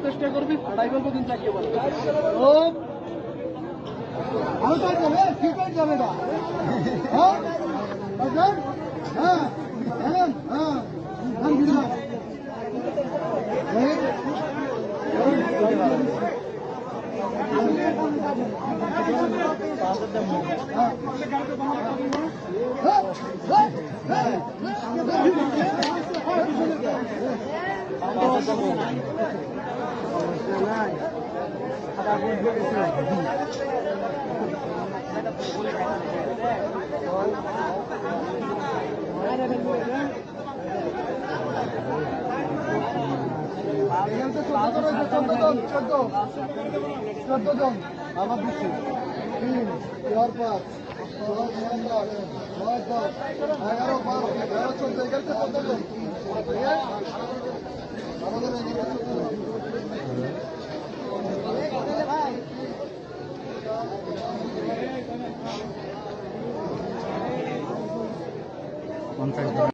চেষ্টা করবি ফাটাই ফেলবো কিন্তু একেবারে যাবে না চোদ্দ জন আমার দিচ্ছি 3, 4, 5, 6, 7, 8, 9, 10, 11, 12, 13, 14 এগারোতে 15 জন আমাদের 11 জন